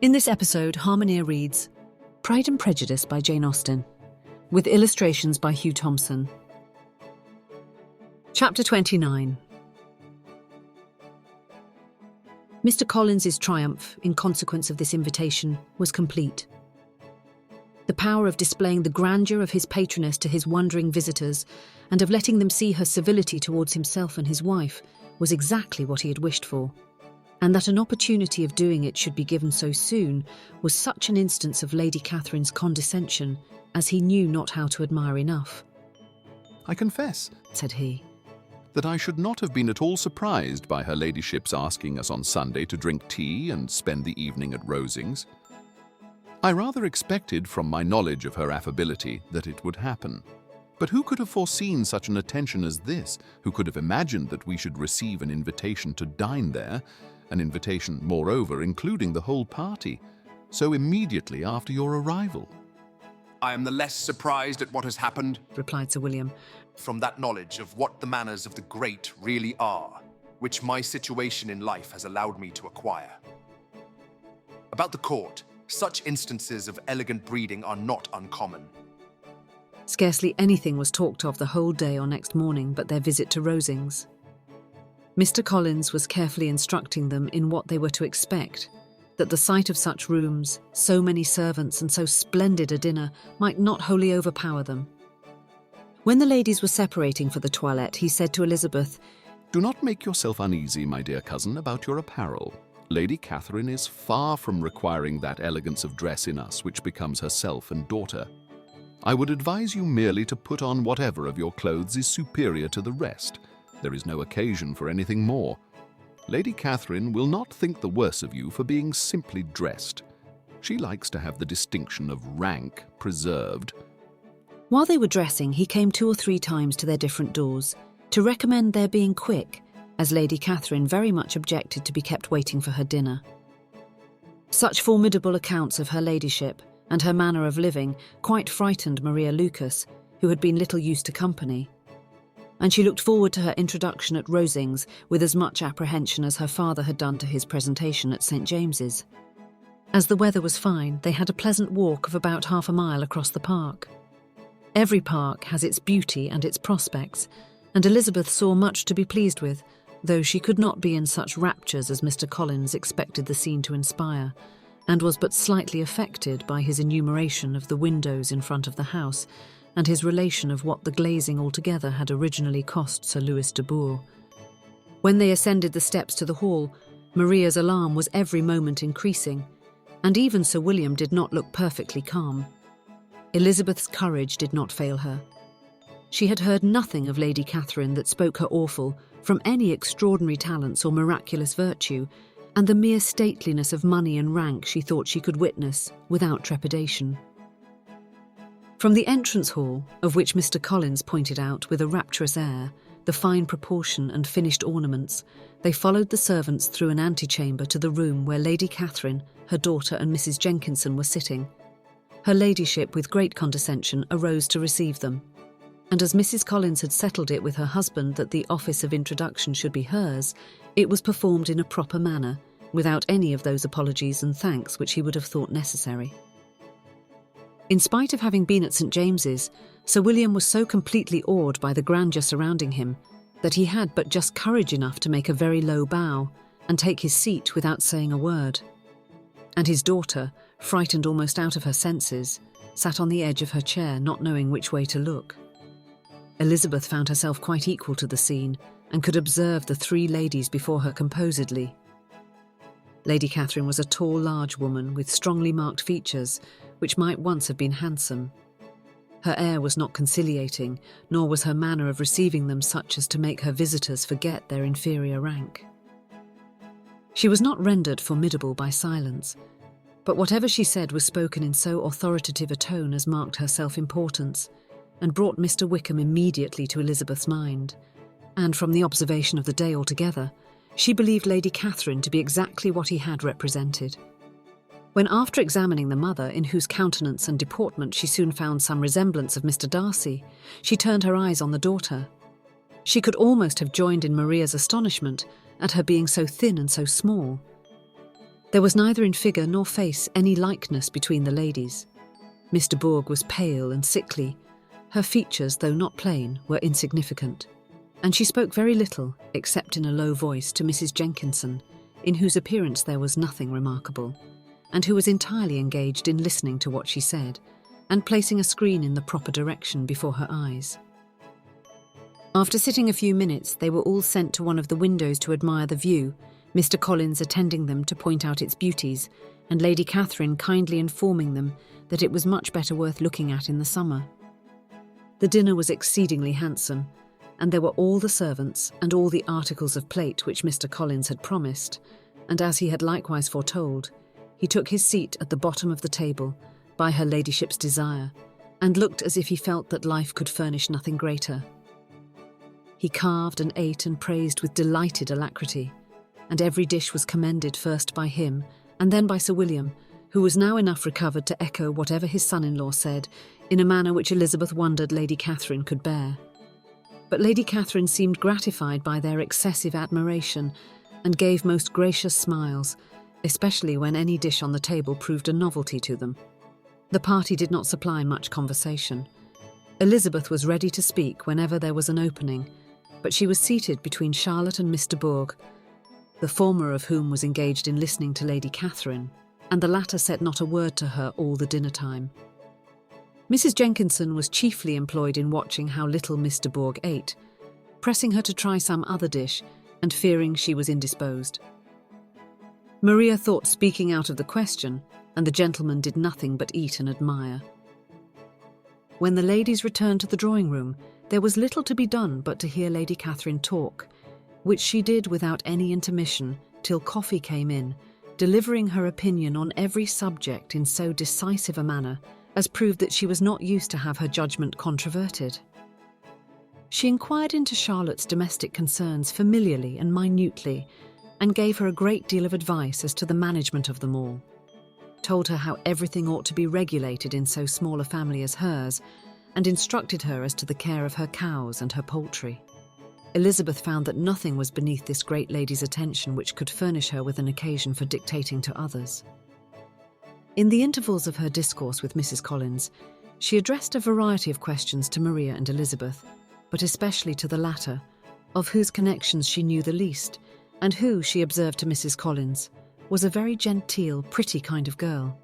In this episode, Harmoneer reads Pride and Prejudice by Jane Austen, with illustrations by Hugh Thomson. Chapter 29. Mr. Collins's triumph, in consequence of this invitation, was complete. The power of displaying the grandeur of his patroness to his wondering visitors, and of letting them see her civility towards himself and his wife, was exactly what he had wished for. And that an opportunity of doing it should be given so soon was such an instance of Lady Catherine's condescension as he knew not how to admire enough. "I confess," said he, "that I should not have been at all surprised by her ladyship's asking us on Sunday to drink tea and spend the evening at Rosings. I rather expected, from my knowledge of her affability, that it would happen. But who could have foreseen such an attention as this? Who could have imagined that we should receive an invitation to dine there, an invitation, moreover, including the whole party, so immediately after your arrival?" "I am the less surprised at what has happened," replied Sir William, "from that knowledge of what the manners of the great really are, which my situation in life has allowed me to acquire. About the court, such instances of elegant breeding are not uncommon." Scarcely anything was talked of the whole day or next morning but their visit to Rosings. Mr. Collins was carefully instructing them in what they were to expect, that the sight of such rooms, so many servants and so splendid a dinner might not wholly overpower them. When the ladies were separating for the toilette, he said to Elizabeth, "Do not make yourself uneasy, my dear cousin, about your apparel. Lady Catherine is far from requiring that elegance of dress in us which becomes herself and daughter. I would advise you merely to put on whatever of your clothes is superior to the rest. There is no occasion for anything more. Lady Catherine will not think the worse of you for being simply dressed. She likes to have the distinction of rank preserved." While they were dressing, he came 2 or 3 times to their different doors, to recommend their being quick, as Lady Catherine very much objected to be kept waiting for her dinner. Such formidable accounts of her ladyship and her manner of living quite frightened Maria Lucas, who had been little used to company, and she looked forward to her introduction at Rosings with as much apprehension as her father had done to his presentation at St. James's. As the weather was fine, they had a pleasant walk of about half a mile across the park. Every park has its beauty and its prospects, and Elizabeth saw much to be pleased with, though she could not be in such raptures as Mr. Collins expected the scene to inspire, and was but slightly affected by his enumeration of the windows in front of the house, and his relation of what the glazing altogether had originally cost Sir Louis de Bourgh. When they ascended the steps to the hall, Maria's alarm was every moment increasing, and even Sir William did not look perfectly calm. Elizabeth's courage did not fail her. She had heard nothing of Lady Catherine that spoke her awful from any extraordinary talents or miraculous virtue, and the mere stateliness of money and rank she thought she could witness without trepidation. From the entrance hall, of which Mr. Collins pointed out with a rapturous air the fine proportion and finished ornaments, they followed the servants through an antechamber to the room where Lady Catherine, her daughter and Mrs. Jenkinson were sitting. Her ladyship, with great condescension, arose to receive them, and as Mrs. Collins had settled it with her husband that the office of introduction should be hers, it was performed in a proper manner, without any of those apologies and thanks which he would have thought necessary. In spite of having been at St. James's, Sir William was so completely awed by the grandeur surrounding him that he had but just courage enough to make a very low bow and take his seat without saying a word. And his daughter, frightened almost out of her senses, sat on the edge of her chair, not knowing which way to look. Elizabeth found herself quite equal to the scene and could observe the 3 ladies before her composedly. Lady Catherine was a tall, large woman with strongly marked features, which might once have been handsome. Her air was not conciliating, nor was her manner of receiving them such as to make her visitors forget their inferior rank. She was not rendered formidable by silence, but whatever she said was spoken in so authoritative a tone as marked her self-importance, and brought Mr. Wickham immediately to Elizabeth's mind, and from the observation of the day altogether, she believed Lady Catherine to be exactly what he had represented. When, after examining the mother, in whose countenance and deportment she soon found some resemblance of Mr. Darcy, she turned her eyes on the daughter. She could almost have joined in Maria's astonishment at her being so thin and so small. There was neither in figure nor face any likeness between the ladies. Miss de Bourgh was pale and sickly. Her features, though not plain, were insignificant, and she spoke very little, except in a low voice, to Mrs. Jenkinson, in whose appearance there was nothing remarkable, and who was entirely engaged in listening to what she said, and placing a screen in the proper direction before her eyes. After sitting a few minutes, they were all sent to one of the windows to admire the view, Mr. Collins attending them to point out its beauties, and Lady Catherine kindly informing them that it was much better worth looking at in the summer. The dinner was exceedingly handsome, and there were all the servants and all the articles of plate which Mr. Collins had promised, and as he had likewise foretold, he took his seat at the bottom of the table, by her ladyship's desire, and looked as if he felt that life could furnish nothing greater. He carved and ate and praised with delighted alacrity, and every dish was commended first by him and then by Sir William, who was now enough recovered to echo whatever his son-in-law said in a manner which Elizabeth wondered Lady Catherine could bear. But Lady Catherine seemed gratified by their excessive admiration and gave most gracious smiles, especially when any dish on the table proved a novelty to them. The party did not supply much conversation. Elizabeth was ready to speak whenever there was an opening, but she was seated between Charlotte and Miss de Bourgh, the former of whom was engaged in listening to Lady Catherine, and the latter said not a word to her all the dinner time. Mrs. Jenkinson was chiefly employed in watching how little Miss de Bourgh ate, pressing her to try some other dish and fearing she was indisposed. Maria thought speaking out of the question, and the gentlemen did nothing but eat and admire. When the ladies returned to the drawing-room, there was little to be done but to hear Lady Catherine talk, which she did without any intermission till coffee came in, delivering her opinion on every subject in so decisive a manner as proved that she was not used to have her judgment controverted. She inquired into Charlotte's domestic concerns familiarly and minutely, and gave her a great deal of advice as to the management of them all, told her how everything ought to be regulated in so small a family as hers, and instructed her as to the care of her cows and her poultry. Elizabeth found that nothing was beneath this great lady's attention which could furnish her with an occasion for dictating to others. In the intervals of her discourse with Mrs. Collins, she addressed a variety of questions to Maria and Elizabeth, but especially to the latter, of whose connections she knew the least, and who, she observed to Mrs. Collins, was a very genteel, pretty kind of girl.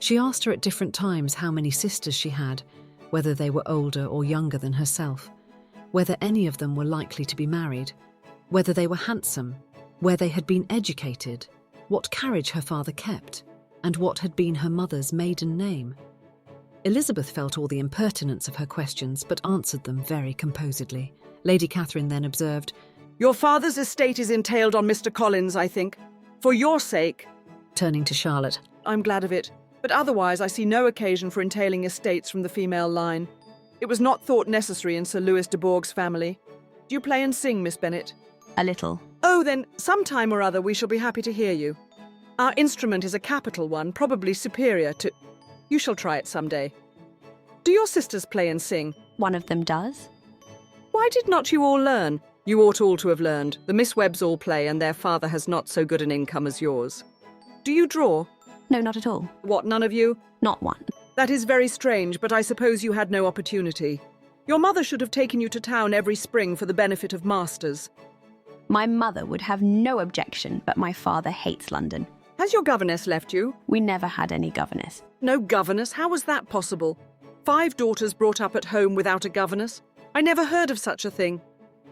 She asked her at different times how many sisters she had, whether they were older or younger than herself, whether any of them were likely to be married, whether they were handsome, where they had been educated, what carriage her father kept, and what had been her mother's maiden name. Elizabeth felt all the impertinence of her questions, but answered them very composedly. Lady Catherine then observed, "Your father's estate is entailed on Mr. Collins, I think. For your sake," turning to Charlotte, "I'm glad of it, but otherwise I see no occasion for entailing estates from the female line. It was not thought necessary in Sir Louis de Bourgh's family. Do you play and sing, Miss Bennet?" A little. "Oh, then, some time or other we shall be happy to hear you. Our instrument is a capital one, probably superior to... You shall try it some day. Do your sisters play and sing?" One of them does. "Why did not you all learn? You ought all to have learned. The Miss Webbs all play, and their father has not so good an income as yours. Do you draw?" No, not at all. "What, none of you?" Not one. "That is very strange, but I suppose you had no opportunity. Your mother should have taken you to town every spring for the benefit of masters." My mother would have no objection, but my father hates London. "Has your governess left you?" We never had any governess. "No governess? How was that possible? 5 daughters brought up at home without a governess? I never heard of such a thing.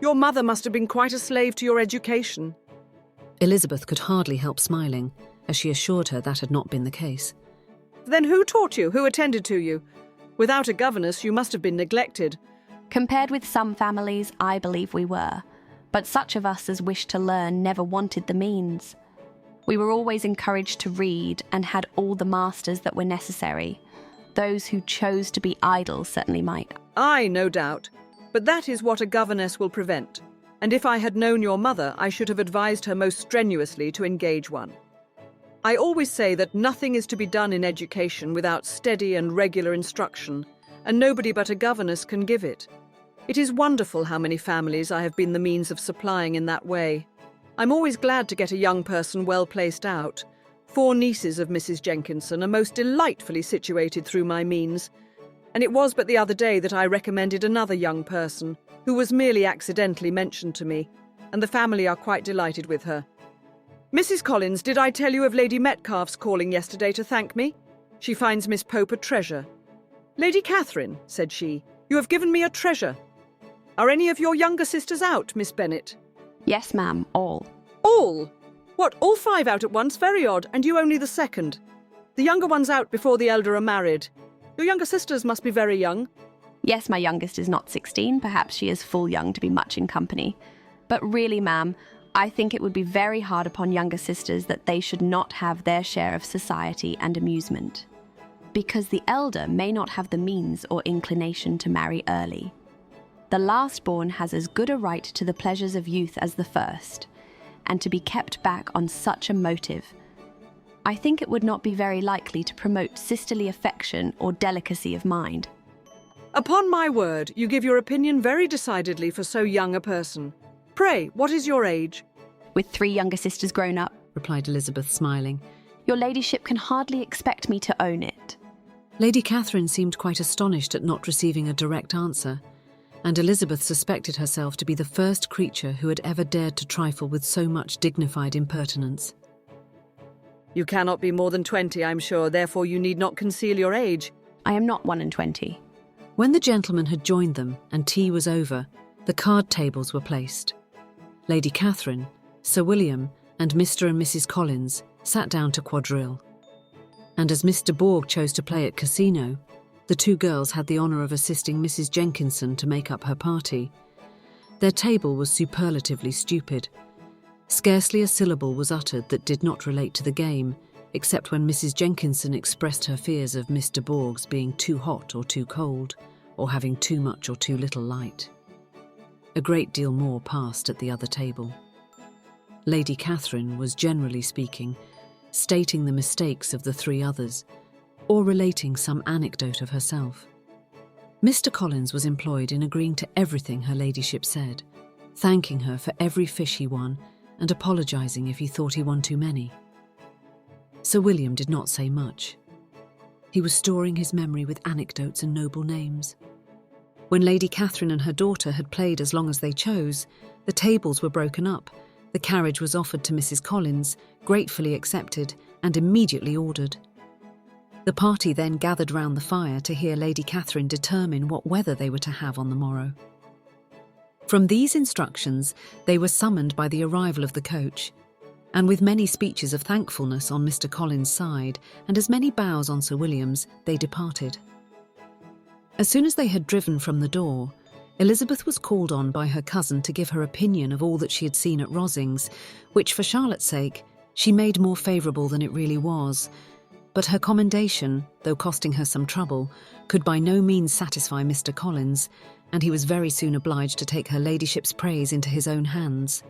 Your mother must have been quite a slave to your education." Elizabeth could hardly help smiling, as she assured her that had not been the case. "Then who taught you? Who attended to you? Without a governess, you must have been neglected." Compared with some families, I believe we were. But such of us as wished to learn never wanted the means. We were always encouraged to read and had all the masters that were necessary. Those who chose to be idle certainly might. "Aye, no doubt. But that is what a governess will prevent. And if I had known your mother, I should have advised her most strenuously to engage one. I always say that nothing is to be done in education without steady and regular instruction, and nobody but a governess can give it. It is wonderful how many families I have been the means of supplying in that way. I'm always glad to get a young person well placed out, 4 nieces of Mrs. Jenkinson are most delightfully situated through my means, and it was but the other day that I recommended another young person, who was merely accidentally mentioned to me, and the family are quite delighted with her. Mrs. Collins, did I tell you of Lady Metcalfe's calling yesterday to thank me? She finds Miss Pope a treasure. Lady Catherine, said she, you have given me a treasure. Are any of your younger sisters out, Miss Bennet? Yes, ma'am, all. All? What, all 5 out at once? Very odd, and you only the second. The younger one's out before the elder are married. Your younger sisters must be very young. Yes, my youngest is not 16, perhaps she is full young to be much in company. But really, ma'am, I think it would be very hard upon younger sisters that they should not have their share of society and amusement, because the elder may not have the means or inclination to marry early. The last-born has as good a right to the pleasures of youth as the first, and to be kept back on such a motive, I think it would not be very likely to promote sisterly affection or delicacy of mind. Upon my word, you give your opinion very decidedly for so young a person. Pray, what is your age? With 3 younger sisters grown up, replied Elizabeth, smiling. Your ladyship can hardly expect me to own it. Lady Catherine seemed quite astonished at not receiving a direct answer, and Elizabeth suspected herself to be the first creature who had ever dared to trifle with so much dignified impertinence. You cannot be more than 20, I'm sure, therefore you need not conceal your age. I am not 21. When the gentlemen had joined them and tea was over, the card tables were placed. Lady Catherine, Sir William, and Mr. and Mrs. Collins sat down to quadrille. And as Miss de Bourgh chose to play at casino, the 2 girls had the honour of assisting Mrs. Jenkinson to make up her party. Their table was superlatively stupid. Scarcely a syllable was uttered that did not relate to the game, except when Mrs. Jenkinson expressed her fears of Miss de Bourgh's being too hot or too cold, or having too much or too little light. A great deal more passed at the other table. Lady Catherine was, generally speaking, stating the mistakes of the 3 others, or relating some anecdote of herself. Mr. Collins was employed in agreeing to everything her ladyship said, thanking her for every fish he won, and apologising if he thought he won too many. Sir William did not say much. He was storing his memory with anecdotes and noble names. When Lady Catherine and her daughter had played as long as they chose, the tables were broken up, the carriage was offered to Mrs. Collins, gratefully accepted, and immediately ordered. The party then gathered round the fire to hear Lady Catherine determine what weather they were to have on the morrow. From these instructions, they were summoned by the arrival of the coach, and with many speeches of thankfulness on Mr. Collins' side and as many bows on Sir William's, they departed. As soon as they had driven from the door, Elizabeth was called on by her cousin to give her opinion of all that she had seen at Rosings, which, for Charlotte's sake, she made more favourable than it really was. But her commendation, though costing her some trouble, could by no means satisfy Mr. Collins, and he was very soon obliged to take her ladyship's praise into his own hands.